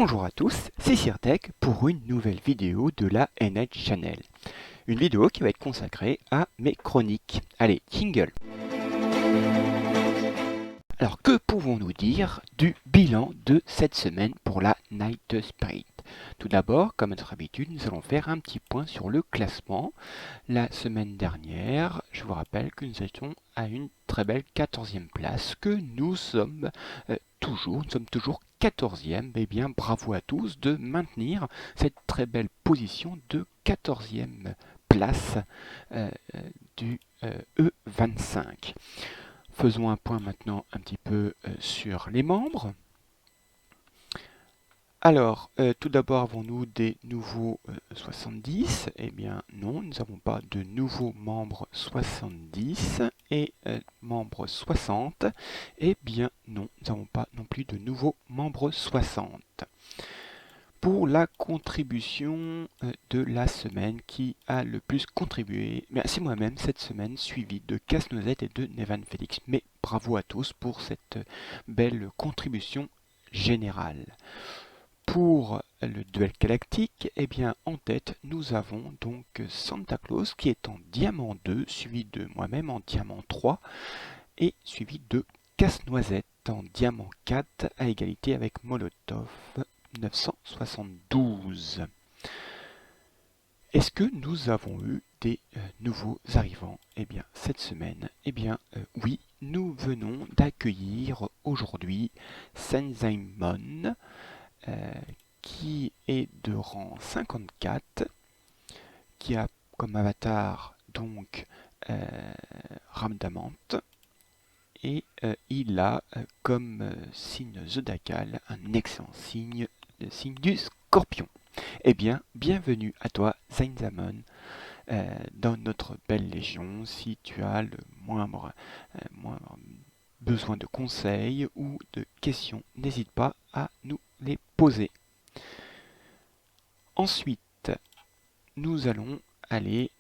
Bonjour à tous, c'est Sirtech pour une nouvelle vidéo de la NH Channel. Une vidéo qui va être consacrée à mes chroniques. Allez, jingle. Alors, que pouvons-nous dire du bilan de cette semaine pour la Night Spirit? Tout d'abord, comme à notre habitude, nous allons faire un petit point sur le classement. La semaine dernière, je vous rappelle que nous étions à une très belle 14e place, que nous sommes toujours 14e. Eh bien, bravo à tous de maintenir cette très belle position de 14e place du E25. Faisons un point maintenant un petit peu sur les membres. Alors, tout d'abord, avons-nous des nouveaux 70? Eh bien non, nous n'avons pas de nouveaux membres 70 et membres 60. Eh bien non, nous n'avons pas non plus de nouveaux membres 60. Pour la contribution de la semaine, qui a le plus contribué, c'est moi-même cette semaine, suivi de Casse-Noisette et de Nevan Félix. Mais bravo à tous pour cette belle contribution générale. Pour le duel galactique, eh bien en tête, nous avons donc Santa Claus qui est en diamant 2, suivi de moi-même en diamant 3, et suivi de Casse-Noisette en diamant 4, à égalité avec Molotov 972. Est-ce que nous avons eu des nouveaux arrivants? Eh bien, cette semaine, oui, nous venons d'accueillir aujourd'hui Senzaimon, qui est de rang 54, qui a comme avatar donc Ramdamant, et il a comme signe zodiacal un excellent signe, le signe du Scorpion. Eh bien, bienvenue à toi, Zainzamon, dans notre belle légion. Si tu as le moindre besoin de conseils ou de questions, n'hésite pas à nous les poser. Ensuite, nous allons aller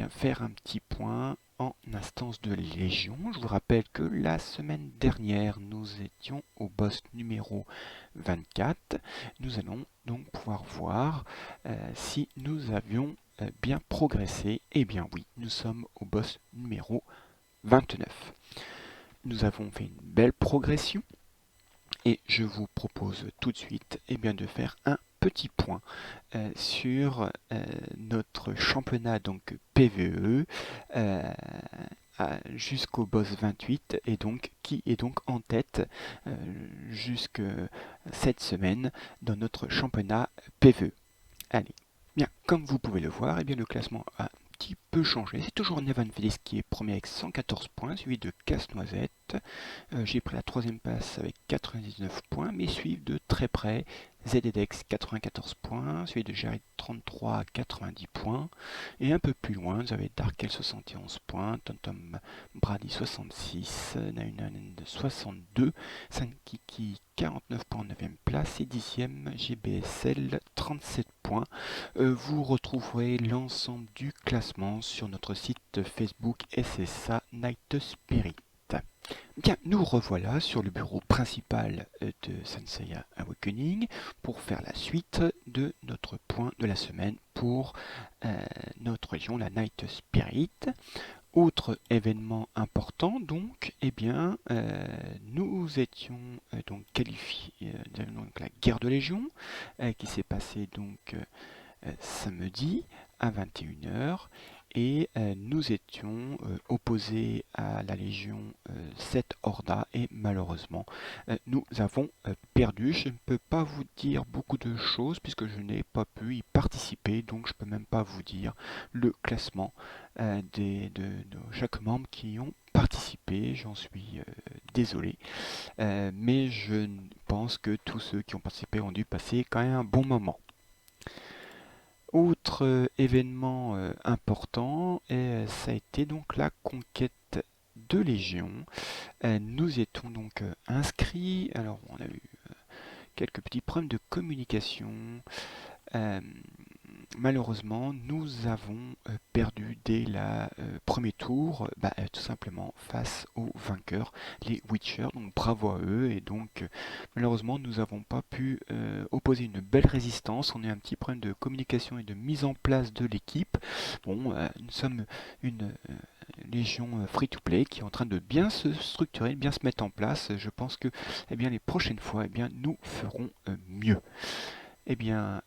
faire un petit point en instance de légion. Je vous rappelle que la semaine dernière, nous étions au boss numéro 24. Nous allons donc pouvoir voir si nous avions bien progressé. Eh bien oui, nous sommes au boss numéro 29. Nous avons fait une belle progression et je vous propose tout de suite de faire un petit point sur notre championnat donc PVE jusqu'au boss 28 et donc qui est donc en tête jusque cette semaine dans notre championnat PVE. Allez, bien, comme vous pouvez le voir, le classement a un petit peu changé. C'est toujours Nevan Félix qui est premier avec 114 points, suivi de Casse-Noisette. J'ai pris la troisième place avec 99 points, mais suivent de très près ZDX 94 points, suivi de Jared 33 à 90 points. Et un peu plus loin, vous avez Darkel 71 points, TomTom Brady 66, Naunan 62, Sankiki 49 points en 9e place et 10e GBSL 37 points. Vous retrouverez l'ensemble du classement sur notre site Facebook SSA Night Spirit. Bien, nous revoilà sur le bureau principal de Senseiya Awakening pour faire la suite de notre point de la semaine pour notre région, la Night Spirit. Autre événement important, donc, nous étions donc qualifiés donc la guerre de Légion qui s'est passée donc samedi à 21h et nous étions opposés à la Légion 7 Horda et malheureusement nous avons perdu. Je ne peux pas vous dire beaucoup de choses puisque je n'ai pas pu y participer, donc je ne peux même pas vous dire le classement de chaque membre qui ont participé. J'en suis désolé, mais je pense que tous ceux qui ont participé ont dû passer quand même un bon moment. Autre événement important, ça a été donc la conquête de Légion. Nous étions donc inscrits. Alors on a eu quelques petits problèmes de communication malheureusement, nous avons perdu dès le premier tour, tout simplement face aux vainqueurs, les Witchers. Donc bravo à eux. Et donc, malheureusement, nous n'avons pas pu opposer une belle résistance. On a eu un petit problème de communication et de mise en place de l'équipe. Bon, nous sommes une légion free-to-play qui est en train de bien se structurer, de bien se mettre en place. Je pense que les prochaines fois, nous ferons mieux. Eh bien,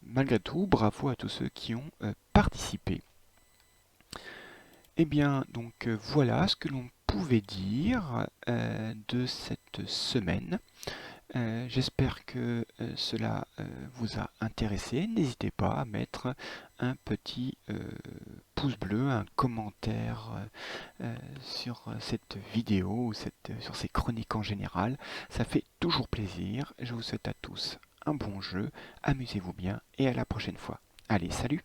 malgré tout, bravo à tous ceux qui ont participé. Eh bien, donc voilà ce que l'on pouvait dire de cette semaine. J'espère que cela vous a intéressé. N'hésitez pas à mettre un petit pouce bleu, un commentaire sur cette vidéo ou sur ces chroniques en général. Ça fait toujours plaisir. Je vous souhaite à tous un bon jeu, amusez-vous bien et à la prochaine fois. Allez, salut!